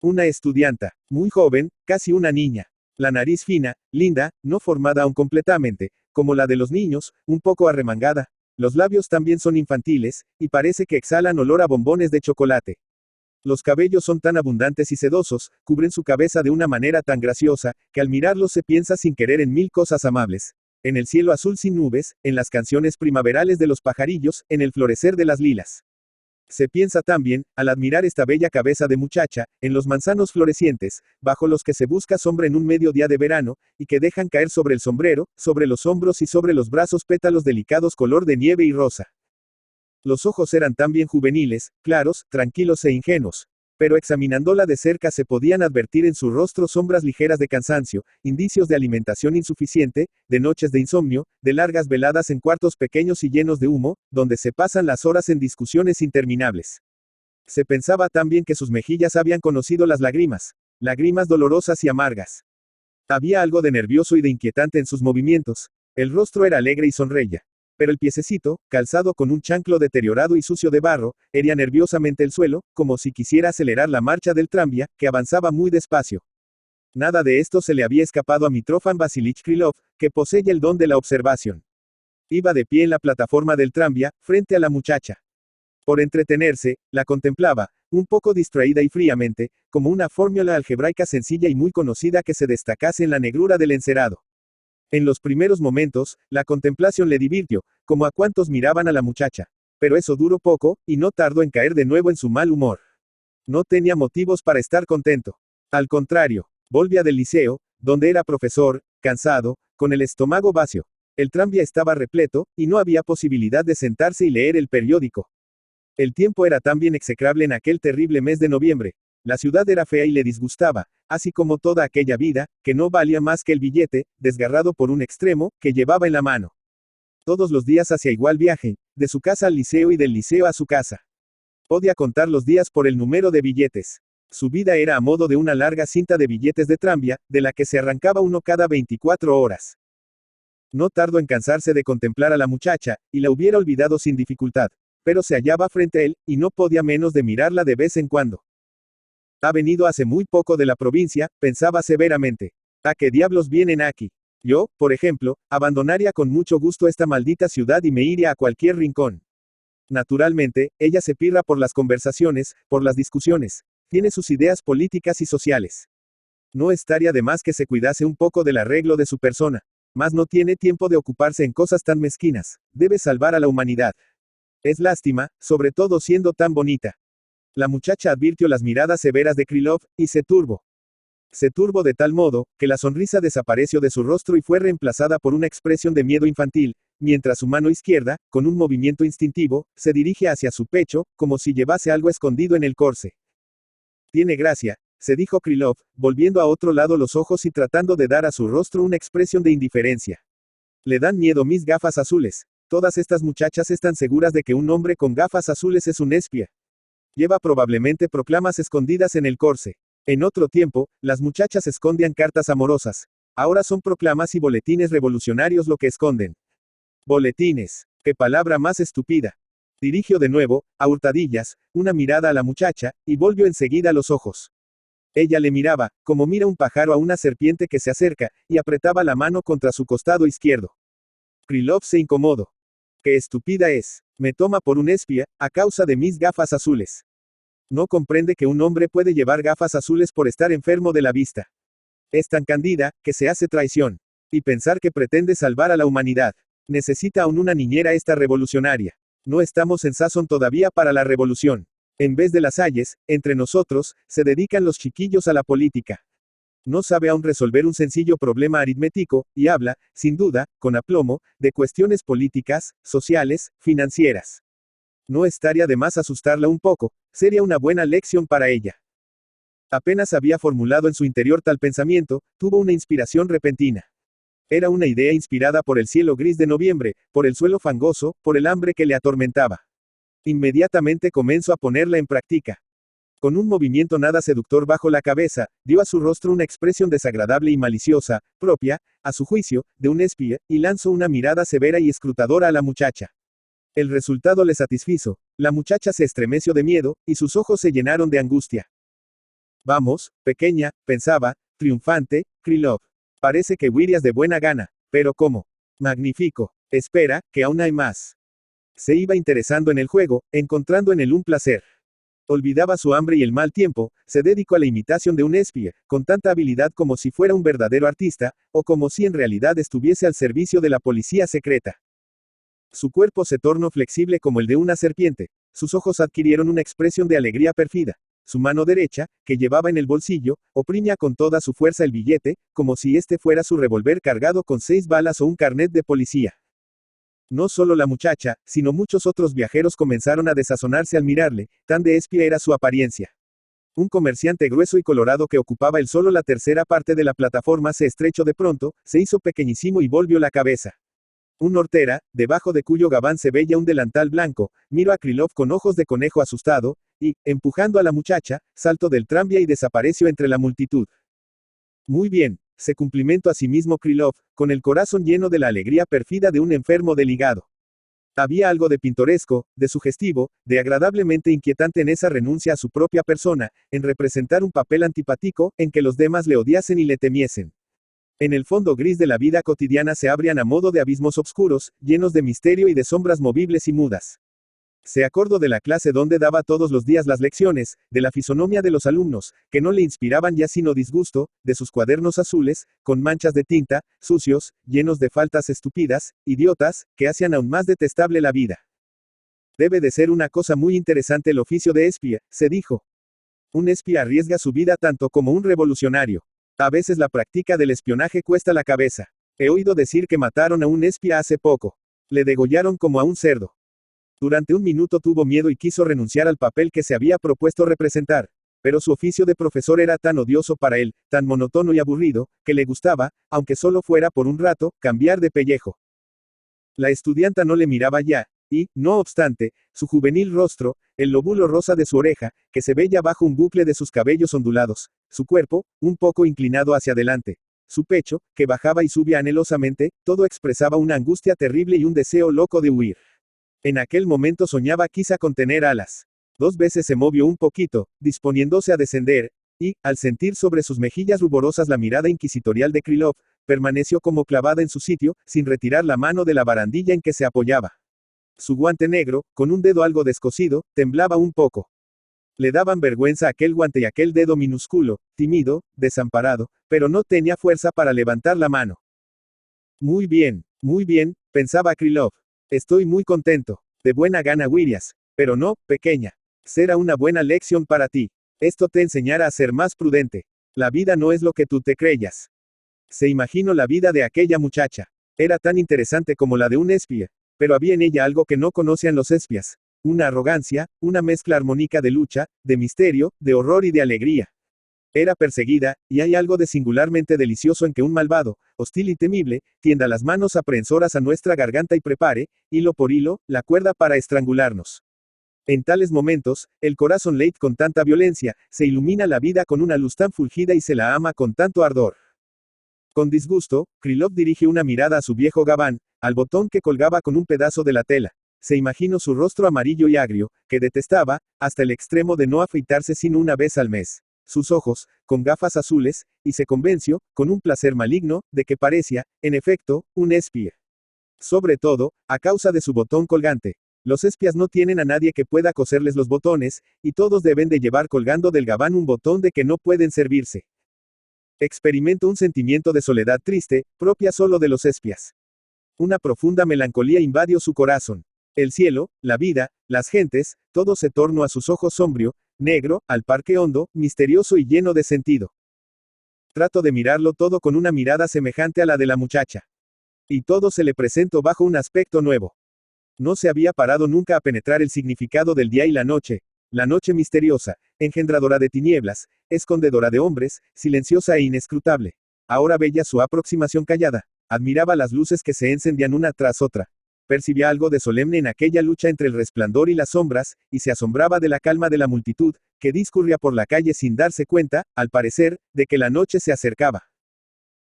Una estudianta, muy joven, casi una niña. La nariz fina, linda, no formada aún completamente, como la de los niños, un poco arremangada. Los labios también son infantiles, y parece que exhalan olor a bombones de chocolate. Los cabellos son tan abundantes y sedosos, cubren su cabeza de una manera tan graciosa, que al mirarlos se piensa sin querer en mil cosas amables. En el cielo azul sin nubes, en las canciones primaverales de los pajarillos, en el florecer de las lilas. Se piensa también, al admirar esta bella cabeza de muchacha, en los manzanos florecientes, bajo los que se busca sombra en un mediodía de verano, y que dejan caer sobre el sombrero, sobre los hombros y sobre los brazos pétalos delicados color de nieve y rosa. Los ojos eran también juveniles, claros, tranquilos e ingenuos. Pero examinándola de cerca se podían advertir en su rostro sombras ligeras de cansancio, indicios de alimentación insuficiente, de noches de insomnio, de largas veladas en cuartos pequeños y llenos de humo, donde se pasan las horas en discusiones interminables. Se pensaba también que sus mejillas habían conocido las lágrimas dolorosas y amargas. Había algo de nervioso y de inquietante en sus movimientos. El rostro era alegre y sonreía. Pero el piececito, calzado con un chanclo deteriorado y sucio de barro, hería nerviosamente el suelo, como si quisiera acelerar la marcha del tranvía, que avanzaba muy despacio. Nada de esto se le había escapado a Mitrofan Vasilich Krylov, que posee el don de la observación. Iba de pie en la plataforma del tranvía, frente a la muchacha. Por entretenerse, la contemplaba, un poco distraída y fríamente, como una fórmula algebraica sencilla y muy conocida que se destacase en la negrura del encerado. En los primeros momentos, la contemplación le divirtió, como a cuantos miraban a la muchacha. Pero eso duró poco, y no tardó en caer de nuevo en su mal humor. No tenía motivos para estar contento. Al contrario, volvía del liceo, donde era profesor, cansado, con el estómago vacío. El tranvía estaba repleto, y no había posibilidad de sentarse y leer el periódico. El tiempo era también execrable en aquel terrible mes de noviembre. La ciudad era fea y le disgustaba, así como toda aquella vida, que no valía más que el billete, desgarrado por un extremo, que llevaba en la mano. Todos los días hacía igual viaje, de su casa al liceo y del liceo a su casa. Podía contar los días por el número de billetes. Su vida era a modo de una larga cinta de billetes de tranvía, de la que se arrancaba uno cada 24 horas. No tardó en cansarse de contemplar a la muchacha, y la hubiera olvidado sin dificultad. Pero se hallaba frente a él, y no podía menos de mirarla de vez en cuando. Ha venido hace muy poco de la provincia, pensaba severamente. ¿A qué diablos vienen aquí? Yo, por ejemplo, abandonaría con mucho gusto esta maldita ciudad y me iría a cualquier rincón. Naturalmente, ella se pirra por las conversaciones, por las discusiones. Tiene sus ideas políticas y sociales. No estaría de más que se cuidase un poco del arreglo de su persona. Mas no tiene tiempo de ocuparse en cosas tan mezquinas. Debe salvar a la humanidad. Es lástima, sobre todo siendo tan bonita. La muchacha advirtió las miradas severas de Krylov, y se turbó. Se turbó de tal modo, que la sonrisa desapareció de su rostro y fue reemplazada por una expresión de miedo infantil, mientras su mano izquierda, con un movimiento instintivo, se dirige hacia su pecho, como si llevase algo escondido en el corse. Tiene gracia, se dijo Krylov, volviendo a otro lado los ojos y tratando de dar a su rostro una expresión de indiferencia. Le dan miedo mis gafas azules. Todas estas muchachas están seguras de que un hombre con gafas azules es un espía. Lleva probablemente proclamas escondidas en el corse. En otro tiempo, las muchachas escondían cartas amorosas. Ahora son proclamas y boletines revolucionarios lo que esconden. Boletines. ¡Qué palabra más estúpida! Dirigió de nuevo, a hurtadillas, una mirada a la muchacha, y volvió enseguida los ojos. Ella le miraba, como mira un pájaro a una serpiente que se acerca, y apretaba la mano contra su costado izquierdo. Krylov se incomodó. ¡Qué estúpida es! Me toma por un espía, a causa de mis gafas azules. No comprende que un hombre puede llevar gafas azules por estar enfermo de la vista. Es tan candida, que se hace traición. Y pensar que pretende salvar a la humanidad. Necesita aún una niñera esta revolucionaria. No estamos en sazón todavía para la revolución. En vez de las ayes, entre nosotros, se dedican los chiquillos a la política. No sabe aún resolver un sencillo problema aritmético, y habla, sin duda, con aplomo, de cuestiones políticas, sociales, financieras. No estaría de más asustarla un poco, sería una buena lección para ella. Apenas había formulado en su interior tal pensamiento, tuvo una inspiración repentina. Era una idea inspirada por el cielo gris de noviembre, por el suelo fangoso, por el hambre que le atormentaba. Inmediatamente comenzó a ponerla en práctica. Con un movimiento nada seductor bajo la cabeza, dio a su rostro una expresión desagradable y maliciosa, propia, a su juicio, de un espía, y lanzó una mirada severa y escrutadora a la muchacha. El resultado le satisfizo. La muchacha se estremeció de miedo, y sus ojos se llenaron de angustia. Vamos, pequeña, pensaba, triunfante, Krylov. Parece que Wirias de buena gana, pero ¿cómo? Magnífico. Espera, que aún hay más. Se iba interesando en el juego, encontrando en él un placer. Olvidaba su hambre y el mal tiempo, se dedicó a la imitación de un espía, con tanta habilidad como si fuera un verdadero artista, o como si en realidad estuviese al servicio de la policía secreta. Su cuerpo se tornó flexible como el de una serpiente, sus ojos adquirieron una expresión de alegría pérfida. Su mano derecha, que llevaba en el bolsillo, oprimía con toda su fuerza el billete, como si este fuera su revólver cargado con 6 balas o un carnet de policía. No solo la muchacha, sino muchos otros viajeros comenzaron a desazonarse al mirarle, tan de espía era su apariencia. Un comerciante grueso y colorado que ocupaba el solo la tercera parte de la plataforma se estrechó de pronto, se hizo pequeñísimo y volvió la cabeza. Un hortera, debajo de cuyo gabán se veía un delantal blanco, miró a Krylov con ojos de conejo asustado, y, empujando a la muchacha, saltó del tranvía y desapareció entre la multitud. Muy bien, se cumplimentó a sí mismo Krylov, con el corazón lleno de la alegría pérfida de un enfermo del hígado. Había algo de pintoresco, de sugestivo, de agradablemente inquietante en esa renuncia a su propia persona, en representar un papel antipático, en que los demás le odiasen y le temiesen. En el fondo gris de la vida cotidiana se abrían a modo de abismos oscuros, llenos de misterio y de sombras movibles y mudas. Se acordó de la clase donde daba todos los días las lecciones, de la fisonomía de los alumnos, que no le inspiraban ya sino disgusto, de sus cuadernos azules, con manchas de tinta, sucios, llenos de faltas estúpidas, idiotas, que hacían aún más detestable la vida. Debe de ser una cosa muy interesante el oficio de espía, se dijo. Un espía arriesga su vida tanto como un revolucionario. A veces la práctica del espionaje cuesta la cabeza. He oído decir que mataron a un espía hace poco. Le degollaron como a un cerdo. Durante un minuto tuvo miedo y quiso renunciar al papel que se había propuesto representar. Pero su oficio de profesor era tan odioso para él, tan monótono y aburrido, que le gustaba, aunque solo fuera por un rato, cambiar de pellejo. La estudianta no le miraba ya, y, no obstante, su juvenil rostro, el lóbulo rosa de su oreja, que se veía bajo un bucle de sus cabellos ondulados, su cuerpo, un poco inclinado hacia adelante, su pecho, que bajaba y subía anhelosamente, todo expresaba una angustia terrible y un deseo loco de huir. En aquel momento soñaba quizá con tener alas. 2 veces se movió un poquito, disponiéndose a descender, y, al sentir sobre sus mejillas ruborosas la mirada inquisitorial de Krylov, permaneció como clavada en su sitio, sin retirar la mano de la barandilla en que se apoyaba. Su guante negro, con un dedo algo descosido, temblaba un poco. Le daban vergüenza aquel guante y aquel dedo minúsculo, tímido, desamparado, pero no tenía fuerza para levantar la mano. Muy bien, pensaba Krylov. Estoy muy contento. De buena gana Wirias. Pero no, pequeña. Será una buena lección para ti. Esto te enseñará a ser más prudente. La vida no es lo que tú te creyas. Se imaginó la vida de aquella muchacha. Era tan interesante como la de un espía. Pero había en ella algo que no conocían los espías. Una arrogancia, una mezcla armónica de lucha, de misterio, de horror y de alegría. Era perseguida, y hay algo de singularmente delicioso en que un malvado, hostil y temible, tienda las manos aprensoras a nuestra garganta y prepare, hilo por hilo, la cuerda para estrangularnos. En tales momentos, el corazón late con tanta violencia, se ilumina la vida con una luz tan fulgida y se la ama con tanto ardor. Con disgusto, Krylov dirigió una mirada a su viejo gabán, al botón que colgaba con un pedazo de la tela. Se imaginó su rostro amarillo y agrio, que detestaba, hasta el extremo de no afeitarse sino una vez al mes. Sus ojos, con gafas azules, y se convenció, con un placer maligno, de que parecía, en efecto, un espía. Sobre todo, a causa de su botón colgante. Los espías no tienen a nadie que pueda coserles los botones, y todos deben de llevar colgando del gabán un botón de que no pueden servirse. Experimentó un sentimiento de soledad triste, propia solo de los espías. Una profunda melancolía invadió su corazón. El cielo, la vida, las gentes, todo se tornó a sus ojos sombrío, negro, al parque hondo, misterioso y lleno de sentido. Trató de mirarlo todo con una mirada semejante a la de la muchacha. Y todo se le presentó bajo un aspecto nuevo. No se había parado nunca a penetrar el significado del día y la noche misteriosa, engendradora de tinieblas, escondedora de hombres, silenciosa e inescrutable. Ahora veía su aproximación callada, admiraba las luces que se encendían una tras otra. Percibía algo de solemne en aquella lucha entre el resplandor y las sombras, y se asombraba de la calma de la multitud, que discurría por la calle sin darse cuenta, al parecer, de que la noche se acercaba.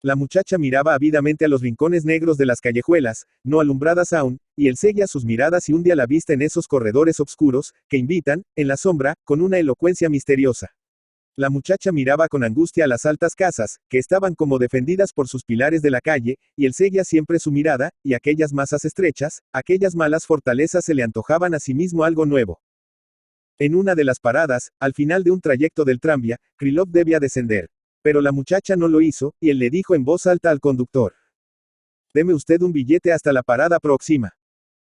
La muchacha miraba ávidamente a los rincones negros de las callejuelas, no alumbradas aún, y él seguía sus miradas y hundía la vista en esos corredores oscuros, que invitan, en la sombra, con una elocuencia misteriosa. La muchacha miraba con angustia las altas casas, que estaban como defendidas por sus pilares de la calle, y él seguía siempre su mirada, y aquellas masas estrechas, aquellas malas fortalezas se le antojaban a sí mismo algo nuevo. En una de las paradas, al final de un trayecto del tranvía, Krylov debía descender. Pero la muchacha no lo hizo, y él le dijo en voz alta al conductor: «Deme usted un billete hasta la parada próxima».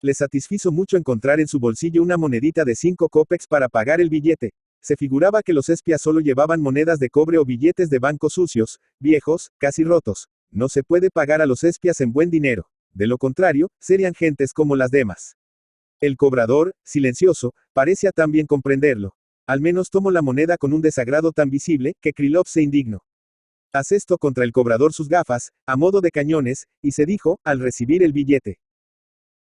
Le satisfizo mucho encontrar en su bolsillo una monedita de 5 kopecks para pagar el billete. Se figuraba que los espías solo llevaban monedas de cobre o billetes de banco sucios, viejos, casi rotos. No se puede pagar a los espías en buen dinero. De lo contrario, serían gentes como las demás. El cobrador, silencioso, parecía también comprenderlo. Al menos tomó la moneda con un desagrado tan visible, que Krylov se indignó. Asestó contra el cobrador sus gafas, a modo de cañones, y se dijo, al recibir el billete: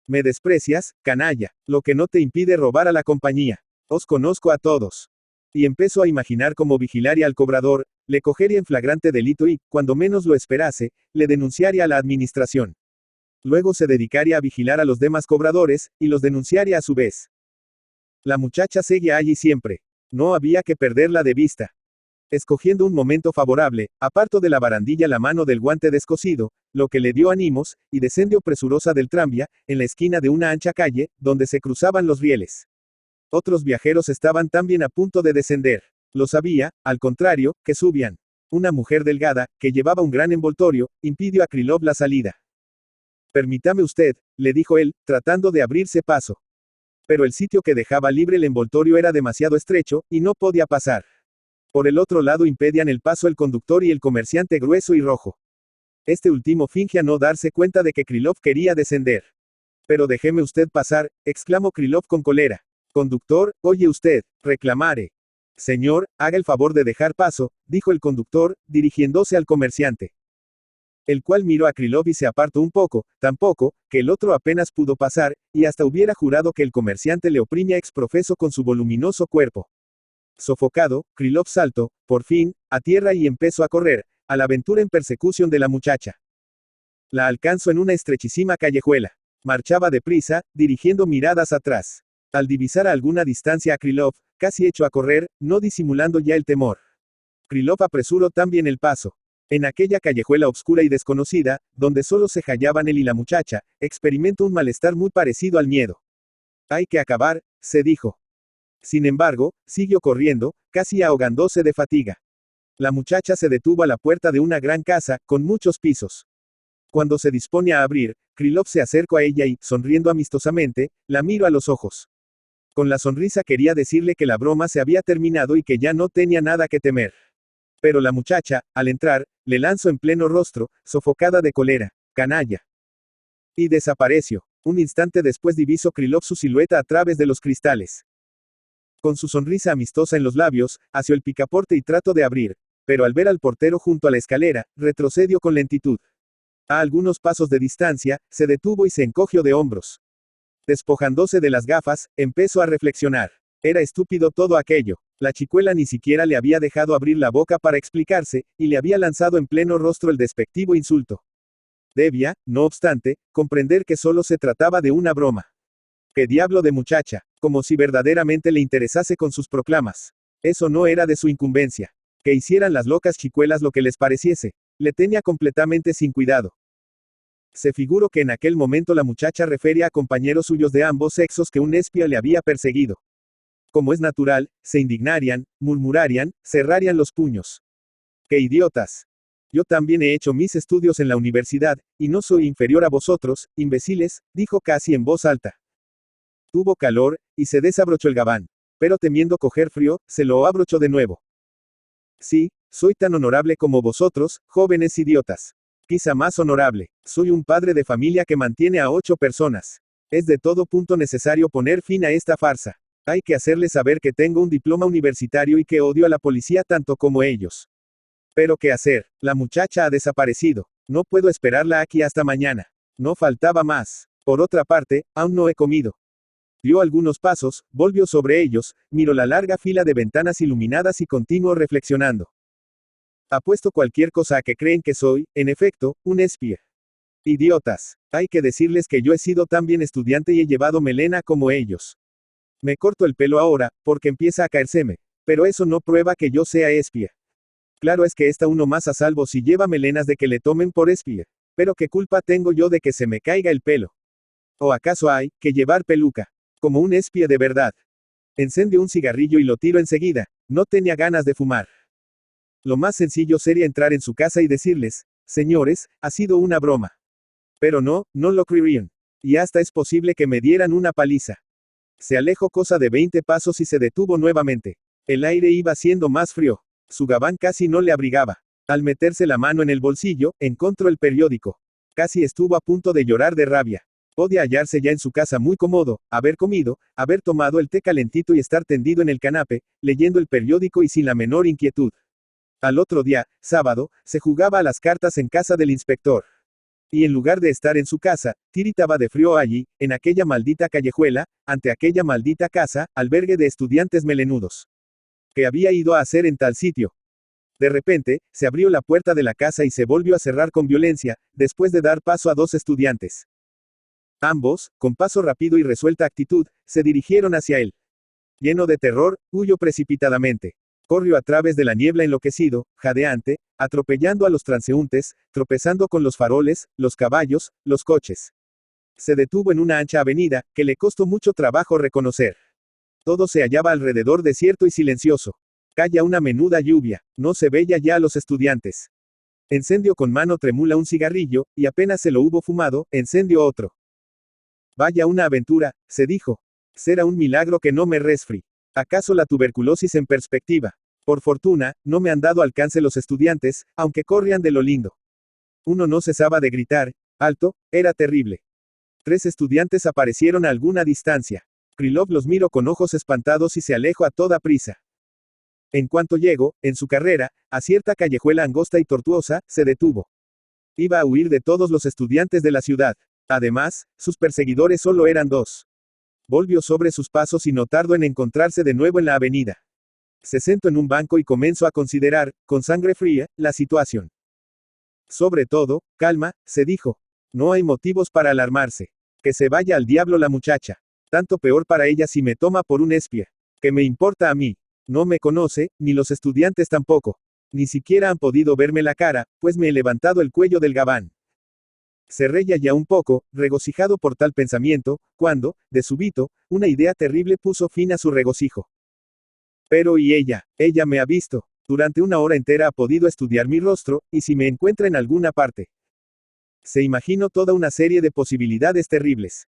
«Me desprecias, canalla, lo que no te impide robar a la compañía. Os conozco a todos». Y empezó a imaginar cómo vigilaría al cobrador, le cogería en flagrante delito y, cuando menos lo esperase, le denunciaría a la administración. Luego se dedicaría a vigilar a los demás cobradores, y los denunciaría a su vez. La muchacha seguía allí siempre. No había que perderla de vista. Escogiendo un momento favorable, apartó de la barandilla la mano del guante descosido, lo que le dio ánimos, y descendió presurosa del tranvía, en la esquina de una ancha calle, donde se cruzaban los rieles. Otros viajeros estaban también a punto de descender. Lo sabía, al contrario, que subían. Una mujer delgada, que llevaba un gran envoltorio, impidió a Krylov la salida. «Permítame usted», le dijo él, tratando de abrirse paso. Pero el sitio que dejaba libre el envoltorio era demasiado estrecho, y no podía pasar. Por el otro lado impedían el paso el conductor y el comerciante grueso y rojo. Este último fingía no darse cuenta de que Krylov quería descender. «Pero déjeme usted pasar», exclamó Krylov con cólera. «Conductor, oye usted, reclamaré». «Señor, haga el favor de dejar paso», dijo el conductor, dirigiéndose al comerciante. El cual miró a Krylov y se apartó un poco, tan poco, que el otro apenas pudo pasar, y hasta hubiera jurado que el comerciante le oprimía exprofeso con su voluminoso cuerpo. Sofocado, Krylov saltó, por fin, a tierra y empezó a correr, a la aventura en persecución de la muchacha. La alcanzó en una estrechísima callejuela. Marchaba deprisa, dirigiendo miradas atrás. Al divisar a alguna distancia a Krylov, casi echó a correr, no disimulando ya el temor. Krylov apresuró también el paso. En aquella callejuela obscura y desconocida, donde solo se hallaban él y la muchacha, experimentó un malestar muy parecido al miedo. «Hay que acabar», se dijo. Sin embargo, siguió corriendo, casi ahogándose de fatiga. La muchacha se detuvo a la puerta de una gran casa, con muchos pisos. Cuando se dispone a abrir, Krylov se acercó a ella y, sonriendo amistosamente, la miró a los ojos. Con la sonrisa quería decirle que la broma se había terminado y que ya no tenía nada que temer. Pero la muchacha, al entrar, le lanzó en pleno rostro, sofocada de cólera: «Canalla». Y desapareció. Un instante después divisó Krylov su silueta a través de los cristales. Con su sonrisa amistosa en los labios, asió el picaporte y trató de abrir. Pero al ver al portero junto a la escalera, retrocedió con lentitud. A algunos pasos de distancia, se detuvo y se encogió de hombros. Despojándose de las gafas, empezó a reflexionar. Era estúpido todo aquello. La chicuela ni siquiera le había dejado abrir la boca para explicarse, y le había lanzado en pleno rostro el despectivo insulto. Debía, no obstante, comprender que solo se trataba de una broma. ¡Qué diablo de muchacha! Como si verdaderamente le interesase con sus proclamas. Eso no era de su incumbencia. Que hicieran las locas chicuelas lo que les pareciese. Le tenía completamente sin cuidado. Se figuró que en aquel momento la muchacha refería a compañeros suyos de ambos sexos que un espía le había perseguido. Como es natural, se indignarían, murmurarían, cerrarían los puños. ¡Qué idiotas! Yo también he hecho mis estudios en la universidad, y no soy inferior a vosotros, imbéciles, dijo casi en voz alta. Tuvo calor, y se desabrochó el gabán. Pero temiendo coger frío, se lo abrochó de nuevo. Sí, soy tan honorable como vosotros, jóvenes idiotas. Quizá más honorable. Soy un padre de familia que mantiene a 8 personas. Es de todo punto necesario poner fin a esta farsa. Hay que hacerles saber que tengo un diploma universitario y que odio a la policía tanto como ellos. Pero ¿qué hacer? La muchacha ha desaparecido. No puedo esperarla aquí hasta mañana. No faltaba más. Por otra parte, aún no he comido. Dio algunos pasos, volvió sobre ellos, miró la larga fila de ventanas iluminadas y continuó reflexionando. Apuesto cualquier cosa a que creen que soy, en efecto, un espía. Idiotas. Hay que decirles que yo he sido también estudiante y he llevado melena como ellos. Me corto el pelo ahora, porque empieza a caérseme. Pero eso no prueba que yo sea espía. Claro es que está uno más a salvo si lleva melenas de que le tomen por espía. Pero ¿qué culpa tengo yo de que se me caiga el pelo? ¿O acaso hay que llevar peluca? Como un espía de verdad. Encendió un cigarrillo y lo tiro enseguida. No tenía ganas de fumar. Lo más sencillo sería entrar en su casa y decirles, señores, ha sido una broma. Pero no, no lo creerían. Y hasta es posible que me dieran una paliza. Se alejó cosa de 20 pasos y se detuvo nuevamente. El aire iba siendo más frío. Su gabán casi no le abrigaba. Al meterse la mano en el bolsillo, encontró el periódico. Casi estuvo a punto de llorar de rabia. Podía hallarse ya en su casa muy cómodo, haber comido, haber tomado el té calentito y estar tendido en el canapé, leyendo el periódico y sin la menor inquietud. Al otro día, sábado, se jugaba a las cartas en casa del inspector. Y en lugar de estar en su casa, tiritaba de frío allí, en aquella maldita callejuela, ante aquella maldita casa, albergue de estudiantes melenudos. ¿Qué había ido a hacer en tal sitio? De repente, se abrió la puerta de la casa y se volvió a cerrar con violencia, después de dar paso a 2 estudiantes. Ambos, con paso rápido y resuelta actitud, se dirigieron hacia él. Lleno de terror, huyó precipitadamente. Corrió a través de la niebla enloquecido, jadeante, atropellando a los transeúntes, tropezando con los faroles, los caballos, los coches. Se detuvo en una ancha avenida, que le costó mucho trabajo reconocer. Todo se hallaba alrededor desierto y silencioso. Caía una menuda lluvia, no se veía ya a los estudiantes. Encendió con mano trémula un cigarrillo, y apenas se lo hubo fumado, encendió otro. Vaya una aventura, se dijo. Será un milagro que no me resfrí. ¿Acaso la tuberculosis en perspectiva? Por fortuna, no me han dado alcance los estudiantes, aunque corrían de lo lindo. Uno no cesaba de gritar, alto, era terrible. 3 estudiantes aparecieron a alguna distancia. Krylov los miró con ojos espantados y se alejó a toda prisa. En cuanto llegó, en su carrera, a cierta callejuela angosta y tortuosa, se detuvo. Iba a huir de todos los estudiantes de la ciudad. Además, sus perseguidores solo eran 2. Volvió sobre sus pasos y no tardó en encontrarse de nuevo en la avenida. Se sentó en un banco y comenzó a considerar, con sangre fría, la situación. Sobre todo, calma, se dijo. No hay motivos para alarmarse. Que se vaya al diablo la muchacha. Tanto peor para ella si me toma por un espía. ¿Qué me importa a mí? No me conoce, ni los estudiantes tampoco. Ni siquiera han podido verme la cara, pues me he levantado el cuello del gabán. Se reía ya un poco, regocijado por tal pensamiento, cuando, de súbito, una idea terrible puso fin a su regocijo. Pero ¿y ella? Ella me ha visto. Durante una hora entera ha podido estudiar mi rostro, y si me encuentra en alguna parte. Se imaginó toda una serie de posibilidades terribles.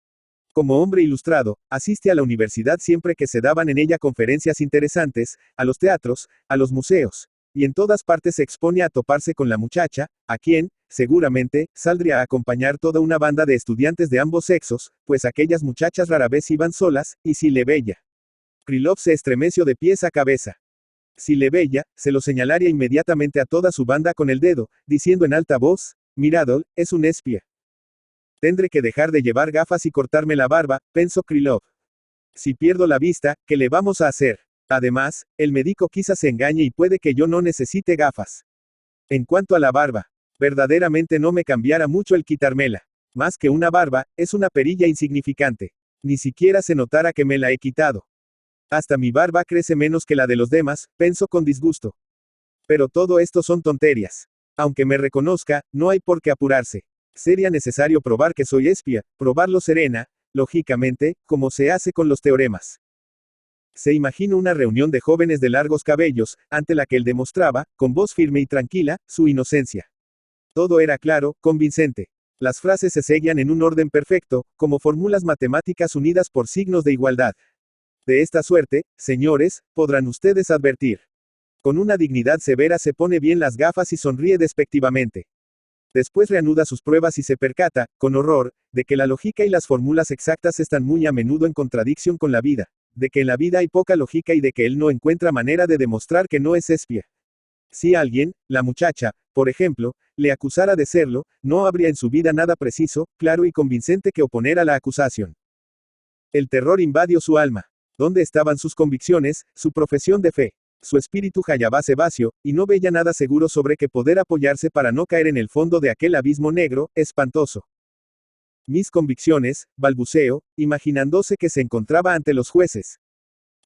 Como hombre ilustrado, asiste a la universidad siempre que se daban en ella conferencias interesantes, a los teatros, a los museos. Y en todas partes se expone a toparse con la muchacha, a quien, seguramente, saldría a acompañar toda una banda de estudiantes de ambos sexos, pues aquellas muchachas rara vez iban solas, y si le veía. Krylov se estremeció de pies a cabeza. Si le veía, se lo señalaría inmediatamente a toda su banda con el dedo, diciendo en alta voz, miradlo, es un espía. Tendré que dejar de llevar gafas y cortarme la barba, pensó Krylov. Si pierdo la vista, ¿qué le vamos a hacer? Además, el médico quizás se engañe y puede que yo no necesite gafas. En cuanto a la barba, verdaderamente no me cambiara mucho el quitármela. Más que una barba, es una perilla insignificante. Ni siquiera se notara que me la he quitado. Hasta mi barba crece menos que la de los demás, pensó con disgusto. Pero todo esto son tonterías. Aunque me reconozca, no hay por qué apurarse. Sería necesario probar que soy espía, probarlo serena, lógicamente, como se hace con los teoremas. Se imaginó una reunión de jóvenes de largos cabellos, ante la que él demostraba, con voz firme y tranquila, su inocencia. Todo era claro, convincente. Las frases se seguían en un orden perfecto, como fórmulas matemáticas unidas por signos de igualdad. De esta suerte, señores, podrán ustedes advertir. Con una dignidad severa se pone bien las gafas y sonríe despectivamente. Después reanuda sus pruebas y se percata, con horror, de que la lógica y las fórmulas exactas están muy a menudo en contradicción con la vida, de que en la vida hay poca lógica y de que él no encuentra manera de demostrar que no es espía. Si alguien, la muchacha, por ejemplo, le acusara de serlo, no habría en su vida nada preciso, claro y convincente que oponer a la acusación. El terror invadió su alma. ¿Dónde estaban sus convicciones, su profesión de fe? Su espíritu hallábase vacío, y no veía nada seguro sobre qué poder apoyarse para no caer en el fondo de aquel abismo negro, espantoso. Mis convicciones, balbuceó, imaginándose que se encontraba ante los jueces.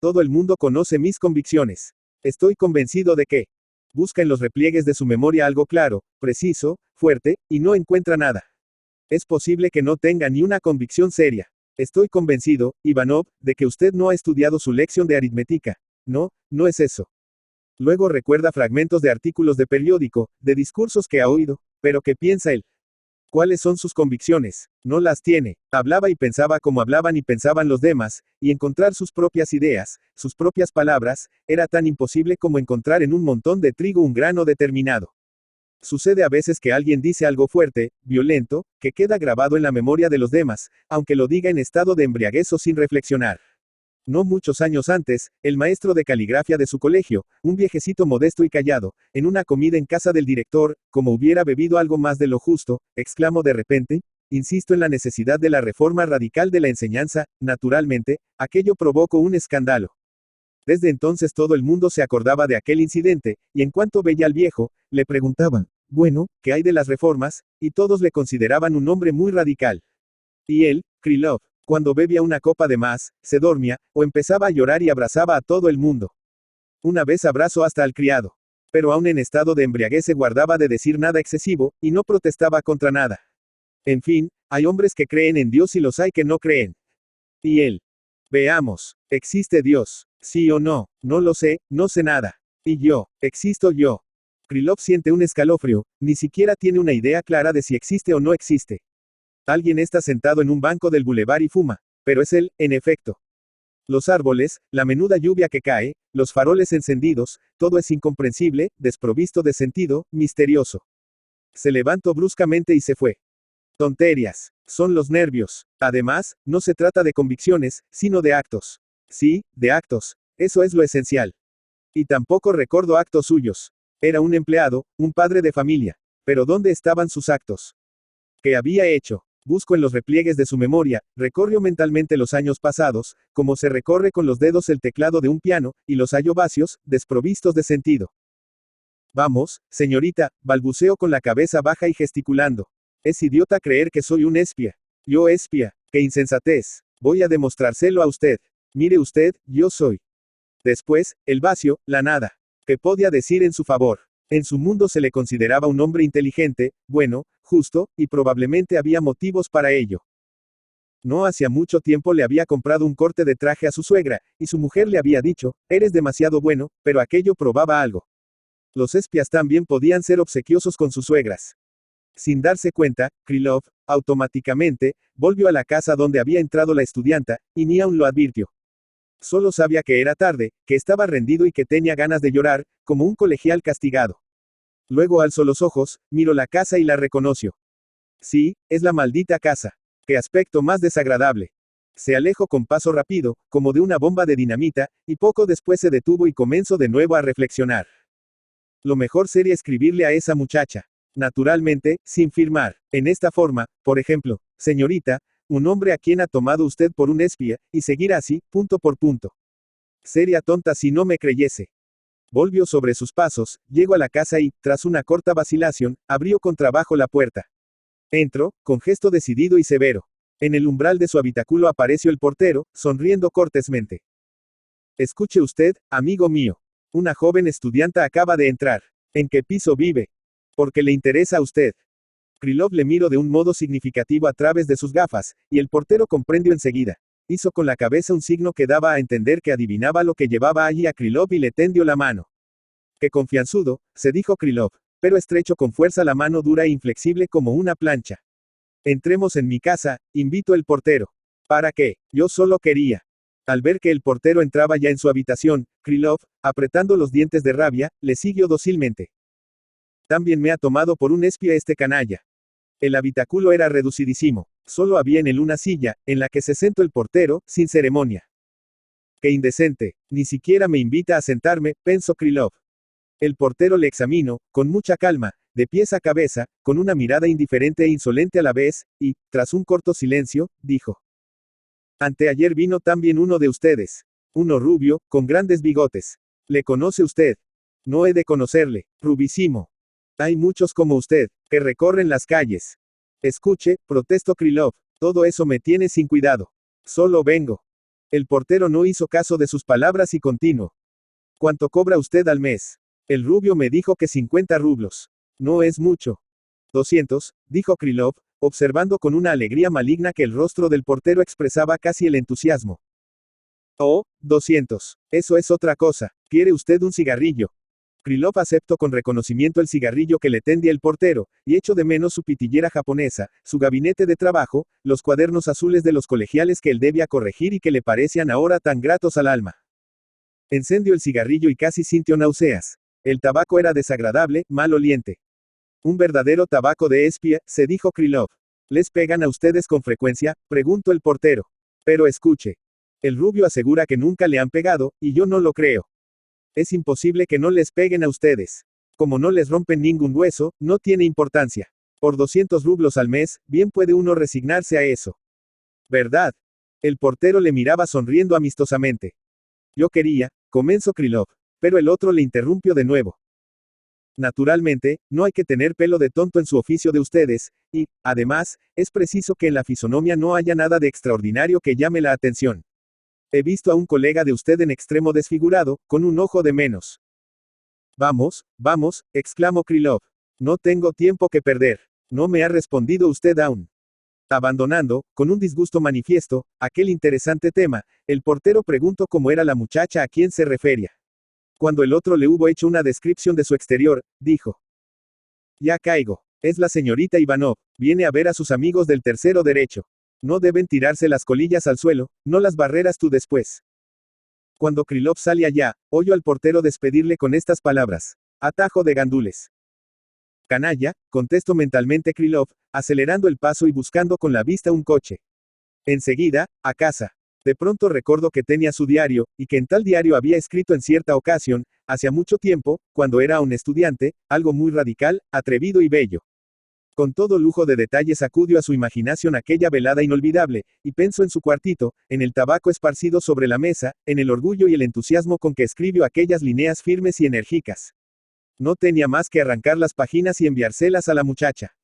Todo el mundo conoce mis convicciones. Estoy convencido de que. Busca en los repliegues de su memoria algo claro, preciso, fuerte, y no encuentra nada. Es posible que no tenga ni una convicción seria. Estoy convencido, Ivanov, de que usted no ha estudiado su lección de aritmética. No, no es eso. Luego recuerda fragmentos de artículos de periódico, de discursos que ha oído, pero ¿qué piensa él? ¿Cuáles son sus convicciones? No las tiene. Hablaba y pensaba como hablaban y pensaban los demás, y encontrar sus propias ideas, sus propias palabras, era tan imposible como encontrar en un montón de trigo un grano determinado. Sucede a veces que alguien dice algo fuerte, violento, que queda grabado en la memoria de los demás, aunque lo diga en estado de embriaguez o sin reflexionar. No muchos años antes, el maestro de caligrafía de su colegio, un viejecito modesto y callado, en una comida en casa del director, como hubiera bebido algo más de lo justo, exclamó de repente: insisto en la necesidad de la reforma radical de la enseñanza. Naturalmente, aquello provocó un escándalo. Desde entonces todo el mundo se acordaba de aquel incidente, y en cuanto veía al viejo, le preguntaban: bueno, ¿qué hay de las reformas? Y todos le consideraban un hombre muy radical. Y él, Krylov, cuando bebía una copa de más, se dormía, o empezaba a llorar y abrazaba a todo el mundo. Una vez abrazó hasta al criado. Pero aún en estado de embriaguez se guardaba de decir nada excesivo, y no protestaba contra nada. En fin, hay hombres que creen en Dios y los hay que no creen. Y él. Veamos, ¿existe Dios? ¿Sí o no? No lo sé, no sé nada. Y yo, ¿existo yo? Krylov siente un escalofrío, ni siquiera tiene una idea clara de si existe o no existe. Alguien está sentado en un banco del bulevar y fuma, pero es él, en efecto. Los árboles, la menuda lluvia que cae, los faroles encendidos, todo es incomprensible, desprovisto de sentido, misterioso. Se levantó bruscamente y se fue. Tonterías. Son los nervios. Además, no se trata de convicciones, sino de actos. Sí, de actos. Eso es lo esencial. Y tampoco recuerdo actos suyos. Era un empleado, un padre de familia. Pero ¿dónde estaban sus actos? ¿Qué había hecho? Busco en los repliegues de su memoria, recorrió mentalmente los años pasados, como se recorre con los dedos el teclado de un piano, y los halló vacíos, desprovistos de sentido. Vamos, señorita, balbuceó con la cabeza baja y gesticulando. Es idiota creer que soy un espía. Yo espía, qué insensatez. Voy a demostrárselo a usted. Mire usted, yo soy. Después, el vacío, la nada. ¿Qué podía decir en su favor? En su mundo se le consideraba un hombre inteligente, bueno, justo, y probablemente había motivos para ello. No hacía mucho tiempo le había comprado un corte de traje a su suegra, y su mujer le había dicho: eres demasiado bueno, pero aquello probaba algo. Los espías también podían ser obsequiosos con sus suegras. Sin darse cuenta, Krylov, automáticamente, volvió a la casa donde había entrado la estudianta, y ni aún lo advirtió. Solo sabía que era tarde, que estaba rendido y que tenía ganas de llorar, como un colegial castigado. Luego alzó los ojos, miró la casa y la reconoció. Sí, es la maldita casa. Qué aspecto más desagradable. Se alejó con paso rápido, como de una bomba de dinamita, y poco después se detuvo y comenzó de nuevo a reflexionar. Lo mejor sería escribirle a esa muchacha. Naturalmente, sin firmar. En esta forma, por ejemplo: señorita, un hombre a quien ha tomado usted por un espía, y seguir así, punto por punto. Sería tonta si no me creyese. Volvió sobre sus pasos, llegó a la casa y, tras una corta vacilación, abrió con trabajo la puerta. Entró, con gesto decidido y severo. En el umbral de su habitáculo apareció el portero, sonriendo cortésmente. Escuche usted, amigo mío. Una joven estudianta acaba de entrar. ¿En qué piso vive? Porque le interesa a usted. Krylov le miró de un modo significativo a través de sus gafas, y el portero comprendió enseguida. Hizo con la cabeza un signo que daba a entender que adivinaba lo que llevaba allí a Krylov y le tendió la mano. Qué confianzudo, se dijo Krylov, pero estrechó con fuerza la mano dura e inflexible como una plancha. Entremos en mi casa, invitó el portero. ¿Para qué? Yo solo quería. Al ver que el portero entraba ya en su habitación, Krylov, apretando los dientes de rabia, le siguió dócilmente. También me ha tomado por un espía este canalla. El habitáculo era reducidísimo. Solo había en él una silla, en la que se sentó el portero, sin ceremonia. ¡Qué indecente! Ni siquiera me invita a sentarme, pensó Krylov. El portero le examinó, con mucha calma, de pies a cabeza, con una mirada indiferente e insolente a la vez, y, tras un corto silencio, dijo: anteayer vino también uno de ustedes. Uno rubio, con grandes bigotes. ¿Le conoce usted? No he de conocerle, rubísimo. Hay muchos como usted, que recorren las calles. Escuche, protestó Krylov, todo eso me tiene sin cuidado. Solo vengo. El portero no hizo caso de sus palabras y continuó. ¿Cuánto cobra usted al mes? El rubio me dijo que 50 rublos. No es mucho. 200, dijo Krylov, observando con una alegría maligna que el rostro del portero expresaba casi el entusiasmo. Oh, 200. Eso es otra cosa. ¿Quiere usted un cigarrillo? Krylov aceptó con reconocimiento el cigarrillo que le tendía el portero, y echó de menos su pitillera japonesa, su gabinete de trabajo, los cuadernos azules de los colegiales que él debía corregir y que le parecían ahora tan gratos al alma. Encendió el cigarrillo y casi sintió náuseas. El tabaco era desagradable, mal oliente. Un verdadero tabaco de espía, se dijo Krylov. ¿Les pegan a ustedes con frecuencia?, preguntó el portero. Pero escuche. El rubio asegura que nunca le han pegado, y yo no lo creo. Es imposible que no les peguen a ustedes. Como no les rompen ningún hueso, no tiene importancia. Por 200 rublos al mes, bien puede uno resignarse a eso. ¿Verdad? El portero le miraba sonriendo amistosamente. Yo quería, comenzó Krylov, pero el otro le interrumpió de nuevo. Naturalmente, no hay que tener pelo de tonto en su oficio de ustedes, y, además, es preciso que en la fisonomía no haya nada de extraordinario que llame la atención. He visto a un colega de usted en extremo desfigurado, con un ojo de menos. Vamos, vamos, exclamó Krylov. No tengo tiempo que perder. No me ha respondido usted aún. Abandonando, con un disgusto manifiesto, aquel interesante tema, el portero preguntó cómo era la muchacha a quien se refería. Cuando el otro le hubo hecho una descripción de su exterior, dijo. Ya caigo. Es la señorita Ivanov, viene a ver a sus amigos del tercero derecho. No deben tirarse las colillas al suelo, no las barreras tú después. Cuando Krylov sale allá, oyó al portero despedirle con estas palabras. Atajo de gandules. Canalla, contestó mentalmente Krylov, acelerando el paso y buscando con la vista un coche. Enseguida, a casa. De pronto recordó que tenía su diario, y que en tal diario había escrito en cierta ocasión, hacía mucho tiempo, cuando era un estudiante, algo muy radical, atrevido y bello. Con todo lujo de detalles acudió a su imaginación aquella velada inolvidable, y pensó en su cuartito, en el tabaco esparcido sobre la mesa, en el orgullo y el entusiasmo con que escribió aquellas líneas firmes y enérgicas. No tenía más que arrancar las páginas y enviárselas a la muchacha.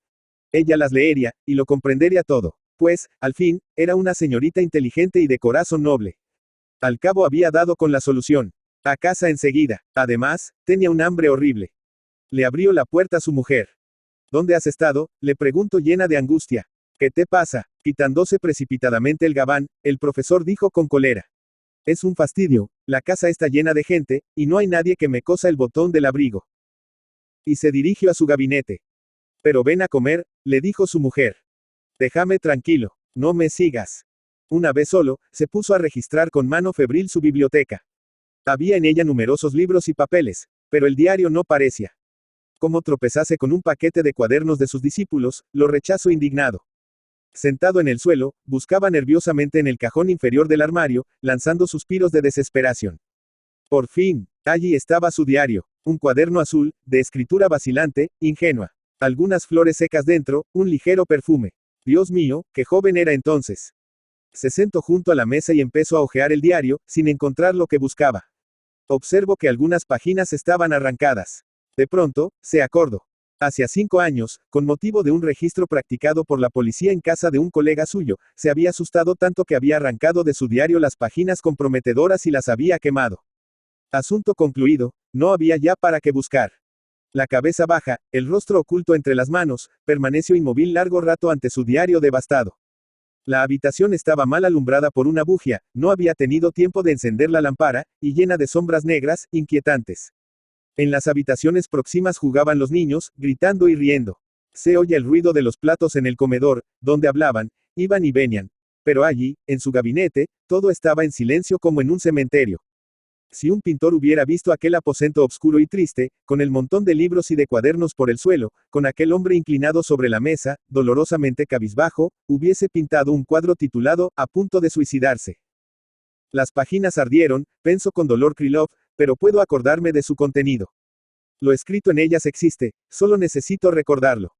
Ella las leería, y lo comprendería todo, pues, al fin, era una señorita inteligente y de corazón noble. Al cabo había dado con la solución. A casa enseguida. Además, tenía un hambre horrible. Le abrió la puerta a su mujer. ¿Dónde has estado?, le preguntó llena de angustia. ¿Qué te pasa? Quitándose precipitadamente el gabán, el profesor dijo con cólera. Es un fastidio, la casa está llena de gente, y no hay nadie que me cosa el botón del abrigo. Y se dirigió a su gabinete. Pero ven a comer, le dijo su mujer. Déjame tranquilo, no me sigas. Una vez solo, se puso a registrar con mano febril su biblioteca. Había en ella numerosos libros y papeles, pero el diario no parecía. Como tropezase con un paquete de cuadernos de sus discípulos, lo rechazó indignado. Sentado en el suelo, buscaba nerviosamente en el cajón inferior del armario, lanzando suspiros de desesperación. Por fin, allí estaba su diario, un cuaderno azul, de escritura vacilante, ingenua. Algunas flores secas dentro, un ligero perfume. Dios mío, qué joven era entonces. Se sentó junto a la mesa y empezó a hojear el diario, sin encontrar lo que buscaba. Observó que algunas páginas estaban arrancadas. De pronto, se acordó. Hacia 5 años, con motivo de un registro practicado por la policía en casa de un colega suyo, se había asustado tanto que había arrancado de su diario las páginas comprometedoras y las había quemado. Asunto concluido, no había ya para qué buscar. La cabeza baja, el rostro oculto entre las manos, permaneció inmóvil largo rato ante su diario devastado. La habitación estaba mal alumbrada por una bujía, no había tenido tiempo de encender la lámpara, y llena de sombras negras, inquietantes. En las habitaciones próximas jugaban los niños, gritando y riendo. Se oye el ruido de los platos en el comedor, donde hablaban, iban y venían. Pero allí, en su gabinete, todo estaba en silencio como en un cementerio. Si un pintor hubiera visto aquel aposento oscuro y triste, con el montón de libros y de cuadernos por el suelo, con aquel hombre inclinado sobre la mesa, dolorosamente cabizbajo, hubiese pintado un cuadro titulado, A punto de suicidarse. Las páginas ardieron, pensó con dolor Krylov, pero puedo acordarme de su contenido. Lo escrito en ellas existe, solo necesito recordarlo.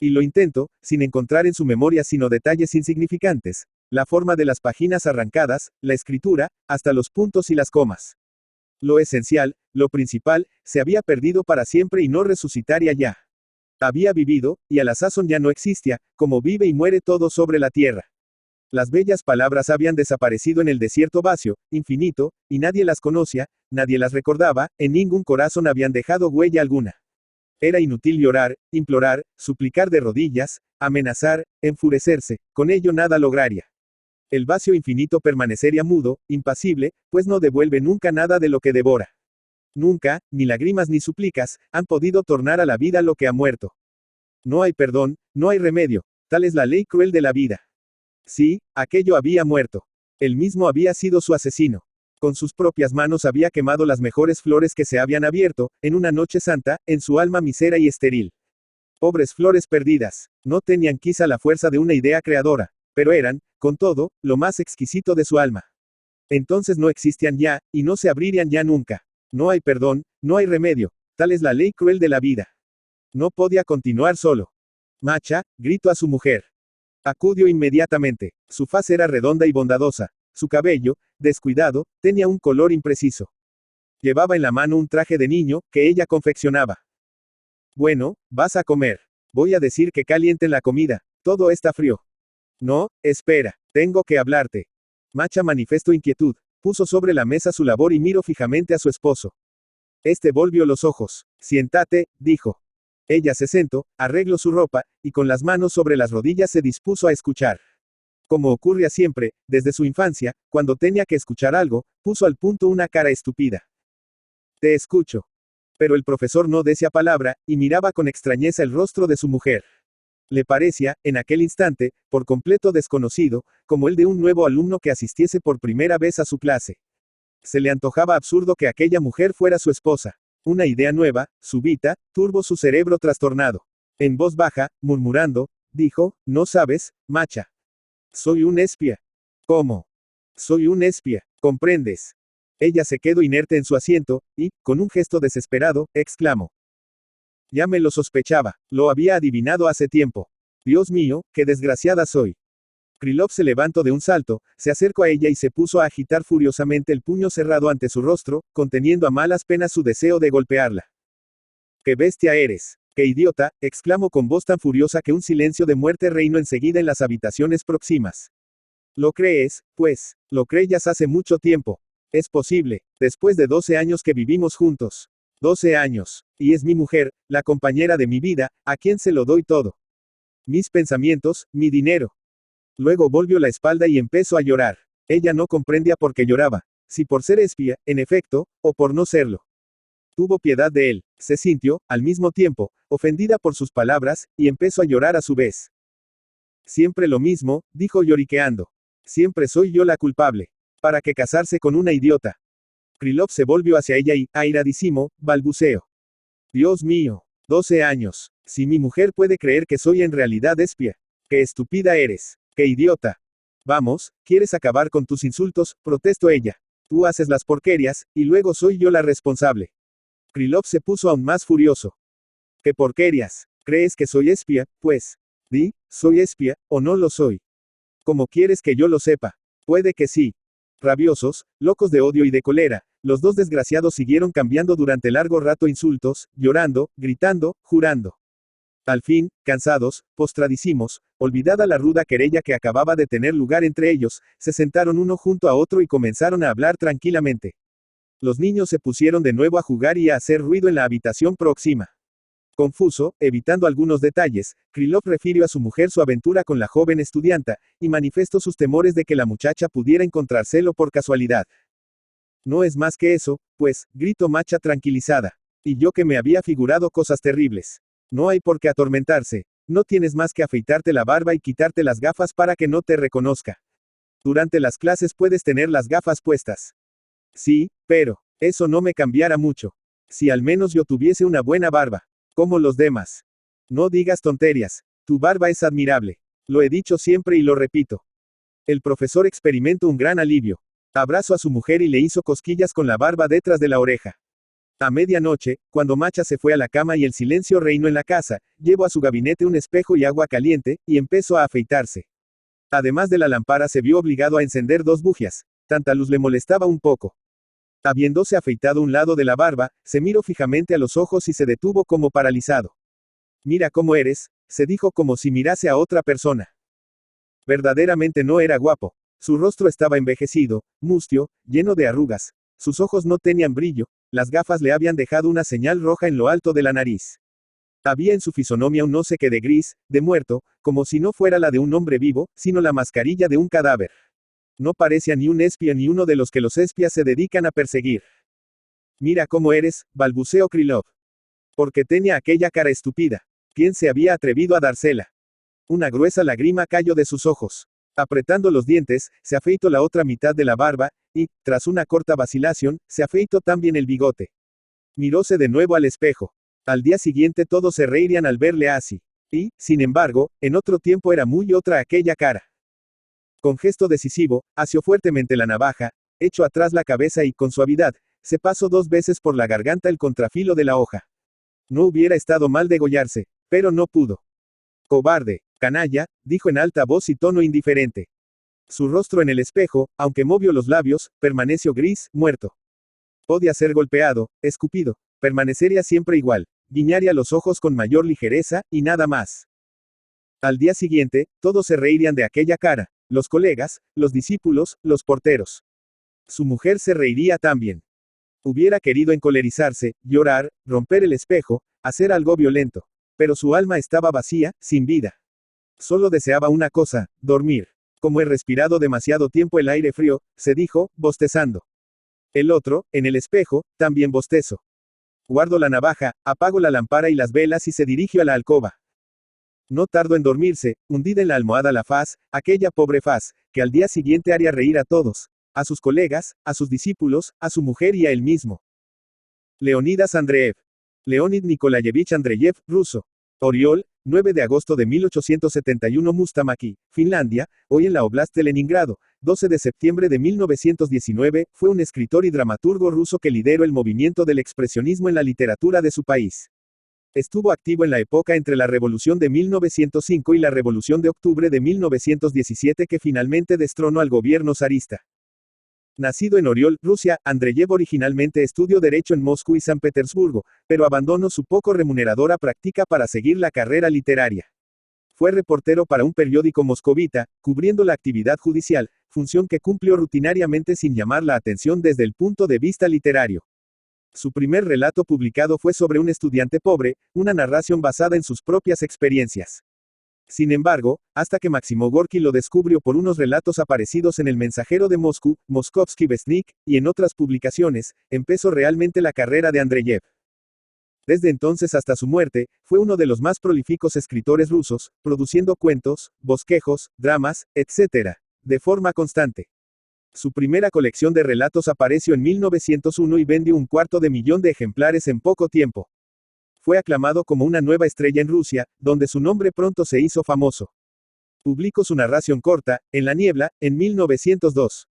Y lo intento, sin encontrar en su memoria sino detalles insignificantes, la forma de las páginas arrancadas, la escritura, hasta los puntos y las comas. Lo esencial, lo principal, se había perdido para siempre y no resucitaría ya. Había vivido, y a la sazón ya no existía, como vive y muere todo sobre la tierra. Las bellas palabras habían desaparecido en el desierto vacío, infinito, y nadie las conocía, nadie las recordaba, en ningún corazón habían dejado huella alguna. Era inútil llorar, implorar, suplicar de rodillas, amenazar, enfurecerse, con ello nada lograría. El vacío infinito permanecería mudo, impasible, pues no devuelve nunca nada de lo que devora. Nunca, ni lágrimas ni súplicas, han podido tornar a la vida lo que ha muerto. No hay perdón, no hay remedio, tal es la ley cruel de la vida. Sí, aquello había muerto. Él mismo había sido su asesino. Con sus propias manos había quemado las mejores flores que se habían abierto, en una noche santa, en su alma mísera y estéril. Pobres flores perdidas, no tenían quizá la fuerza de una idea creadora, pero eran, con todo, lo más exquisito de su alma. Entonces no existían ya, y no se abrirían ya nunca. No hay perdón, no hay remedio, tal es la ley cruel de la vida. No podía continuar solo. Macha, gritó a su mujer. Acudió inmediatamente. Su faz era redonda y bondadosa. Su cabello, descuidado, tenía un color impreciso. Llevaba en la mano un traje de niño, que ella confeccionaba. Bueno, vas a comer. Voy a decir que calienten la comida, todo está frío. No, espera, tengo que hablarte. Macha manifestó inquietud, puso sobre la mesa su labor y miró fijamente a su esposo. Este volvió los ojos. Siéntate, dijo. Ella se sentó, arregló su ropa, y con las manos sobre las rodillas se dispuso a escuchar. Como ocurría siempre, desde su infancia, cuando tenía que escuchar algo, puso al punto una cara estúpida. Te escucho. Pero el profesor no decía palabra, y miraba con extrañeza el rostro de su mujer. Le parecía, en aquel instante, por completo desconocido, como el de un nuevo alumno que asistiese por primera vez a su clase. Se le antojaba absurdo que aquella mujer fuera su esposa. Una idea nueva, súbita, turbó su cerebro trastornado. En voz baja, murmurando, dijo, ¿no sabes, Macha? Soy un espía. ¿Cómo? Soy un espía, ¿comprendes? Ella se quedó inerte en su asiento, y, con un gesto desesperado, exclamó. Ya me lo sospechaba, lo había adivinado hace tiempo. Dios mío, qué desgraciada soy. Krylov se levantó de un salto, se acercó a ella y se puso a agitar furiosamente el puño cerrado ante su rostro, conteniendo a malas penas su deseo de golpearla. ¡Qué bestia eres! ¡Qué idiota!, exclamó con voz tan furiosa que un silencio de muerte reinó enseguida en las habitaciones próximas. ¿Lo crees, pues? Lo creías hace mucho tiempo. Es posible, después de 12 años que vivimos juntos. 12 años, y es mi mujer, la compañera de mi vida, a quien se lo doy todo. Mis pensamientos, mi dinero. Luego volvió la espalda y empezó a llorar. Ella no comprendía por qué lloraba, si por ser espía, en efecto, o por no serlo. Tuvo piedad de él, se sintió, al mismo tiempo, ofendida por sus palabras, y empezó a llorar a su vez. Siempre lo mismo, dijo lloriqueando. Siempre soy yo la culpable. ¿Para qué casarse con una idiota? Krylov se volvió hacia ella y, airadísimo, balbuceó. Dios mío, 12 años. Si mi mujer puede creer que soy en realidad espía. ¡Qué estúpida eres! ¡Qué idiota! Vamos, ¿quieres acabar con tus insultos?, protestó ella. Tú haces las porquerías, y luego soy yo la responsable. Krylov se puso aún más furioso. ¿Qué porquerías? ¿Crees que soy espía, pues? Di, ¿soy espía, o no lo soy? ¿Cómo quieres que yo lo sepa? Puede que sí. Rabiosos, locos de odio y de cólera, los dos desgraciados siguieron cambiando durante largo rato insultos, llorando, gritando, jurando. Al fin, cansados, postradísimos, olvidada la ruda querella que acababa de tener lugar entre ellos, se sentaron uno junto a otro y comenzaron a hablar tranquilamente. Los niños se pusieron de nuevo a jugar y a hacer ruido en la habitación próxima. Confuso, evitando algunos detalles, Krylov refirió a su mujer su aventura con la joven estudianta, y manifestó sus temores de que la muchacha pudiera encontrárselo por casualidad. No es más que eso, pues, gritó Macha tranquilizada. Y yo que me había figurado cosas terribles. No hay por qué atormentarse, no tienes más que afeitarte la barba y quitarte las gafas para que no te reconozca. Durante las clases puedes tener las gafas puestas. Sí, pero, eso no me cambiara mucho. Si al menos yo tuviese una buena barba. Como los demás. No digas tonterías, tu barba es admirable. Lo he dicho siempre y lo repito. El profesor experimentó un gran alivio. Abrazó a su mujer y le hizo cosquillas con la barba detrás de la oreja. A medianoche, cuando Macha se fue a la cama y el silencio reinó en la casa, llevó a su gabinete un espejo y agua caliente, y empezó a afeitarse. Además de la lámpara se vio obligado a encender 2 bujías. Tanta luz le molestaba un poco. Habiéndose afeitado un lado de la barba, se miró fijamente a los ojos y se detuvo como paralizado. Mira cómo eres, se dijo como si mirase a otra persona. Verdaderamente no era guapo. Su rostro estaba envejecido, mustio, lleno de arrugas. Sus ojos no tenían brillo, las gafas le habían dejado una señal roja en lo alto de la nariz. Había en su fisonomía un no sé qué de gris, de muerto, como si no fuera la de un hombre vivo, sino la mascarilla de un cadáver. No parecía ni un espía ni uno de los que los espías se dedican a perseguir. Mira cómo eres, balbuceó Krylov. Porque tenía aquella cara estúpida. ¿Quién se había atrevido a dársela? Una gruesa lágrima cayó de sus ojos. Apretando los dientes, se afeitó la otra mitad de la barba, y, tras una corta vacilación, se afeitó también el bigote. Miróse de nuevo al espejo. Al día siguiente todos se reirían al verle así. Y, sin embargo, en otro tiempo era muy otra aquella cara. Con gesto decisivo, asió fuertemente la navaja, echó atrás la cabeza y, con suavidad, se pasó 2 veces por la garganta el contrafilo de la hoja. No hubiera estado mal degollarse, pero no pudo. Cobarde, canalla, dijo en alta voz y tono indiferente. Su rostro en el espejo, aunque movió los labios, permaneció gris, muerto. Podía ser golpeado, escupido, permanecería siempre igual, guiñaría los ojos con mayor ligereza, y nada más. Al día siguiente, todos se reirían de aquella cara, los colegas, los discípulos, los porteros. Su mujer se reiría también. Hubiera querido encolerizarse, llorar, romper el espejo, hacer algo violento. Pero su alma estaba vacía, sin vida. Solo deseaba una cosa, dormir. Como he respirado demasiado tiempo el aire frío, se dijo, bostezando. El otro, en el espejo, también bostezo. Guardo la navaja, apago la lámpara y las velas y se dirigió a la alcoba. No tardó en dormirse, hundida en la almohada la faz, aquella pobre faz, que al día siguiente haría reír a todos, a sus colegas, a sus discípulos, a su mujer y a él mismo. Leonidas Andreev. Leonid Nikolayevich Andreyev, ruso. Oriol, 9 de agosto de 1871 Mustamaki, Finlandia, hoy en la Oblast de Leningrado, 12 de septiembre de 1919, fue un escritor y dramaturgo ruso que lideró el movimiento del expresionismo en la literatura de su país. Estuvo activo en la época entre la Revolución de 1905 y la Revolución de Octubre de 1917 que finalmente destronó al gobierno zarista. Nacido en Oriol, Rusia, Andreyev originalmente estudió Derecho en Moscú y San Petersburgo, pero abandonó su poco remuneradora práctica para seguir la carrera literaria. Fue reportero para un periódico moscovita, cubriendo la actividad judicial, función que cumplió rutinariamente sin llamar la atención desde el punto de vista literario. Su primer relato publicado fue sobre un estudiante pobre, una narración basada en sus propias experiencias. Sin embargo, hasta que Máximo Gorki lo descubrió por unos relatos aparecidos en El Mensajero de Moscú, Moskovsky Vestnik, y en otras publicaciones, empezó realmente la carrera de Andreyev. Desde entonces hasta su muerte, fue uno de los más prolíficos escritores rusos, produciendo cuentos, bosquejos, dramas, etc., de forma constante. Su primera colección de relatos apareció en 1901 y vendió 250.000 de ejemplares en poco tiempo. Fue aclamado como una nueva estrella en Rusia, donde su nombre pronto se hizo famoso. Publicó su narración corta, En la niebla, en 1902.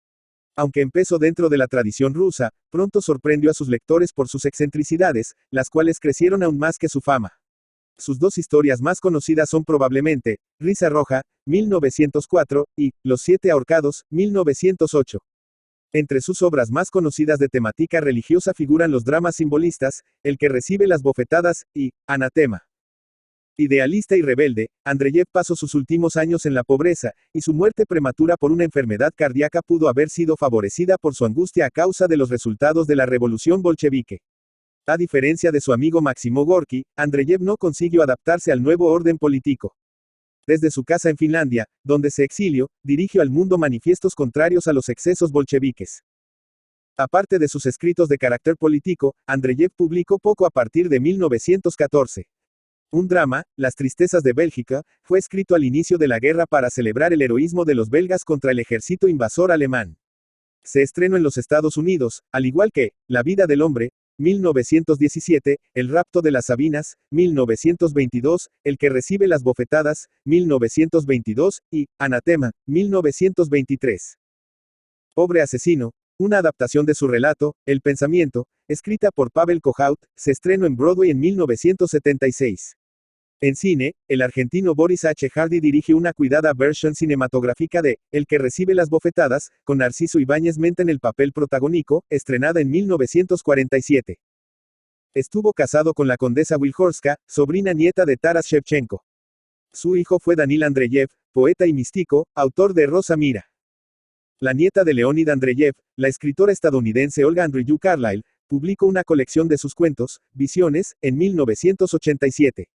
Aunque empezó dentro de la tradición rusa, pronto sorprendió a sus lectores por sus excentricidades, las cuales crecieron aún más que su fama. Sus 2 historias más conocidas son probablemente, Risa Roja, 1904, y Los 7 ahorcados, 1908. Entre sus obras más conocidas de temática religiosa figuran los dramas simbolistas, El que recibe las bofetadas, y Anatema. Idealista y rebelde, Andreyev pasó sus últimos años en la pobreza, y su muerte prematura por una enfermedad cardíaca pudo haber sido favorecida por su angustia a causa de los resultados de la revolución bolchevique. A diferencia de su amigo Máximo Gorki, Andreyev no consiguió adaptarse al nuevo orden político. Desde su casa en Finlandia, donde se exilió, dirigió al mundo manifiestos contrarios a los excesos bolcheviques. Aparte de sus escritos de carácter político, Andreyev publicó poco a partir de 1914. Un drama, Las tristezas de Bélgica, fue escrito al inicio de la guerra para celebrar el heroísmo de los belgas contra el ejército invasor alemán. Se estrenó en los Estados Unidos, al igual que La vida del hombre, 1917, El rapto de las Sabinas, 1922, El que recibe las bofetadas, 1922, y Anatema, 1923. Pobre asesino, una adaptación de su relato, El pensamiento, escrita por Pavel Kohout, se estrenó en Broadway en 1976. En cine, el argentino Boris H. Hardy dirige una cuidada versión cinematográfica de El que recibe las bofetadas, con Narciso Ibáñez Menta en el papel protagónico, estrenada en 1947. Estuvo casado con la condesa Wilhorska, sobrina nieta de Taras Shevchenko. Su hijo fue Danil Andreyev, poeta y místico, autor de Rosa Mira. La nieta de Leonid Andreyev, la escritora estadounidense Olga Andreyu Carlyle, publicó una colección de sus cuentos, Visiones, en 1987.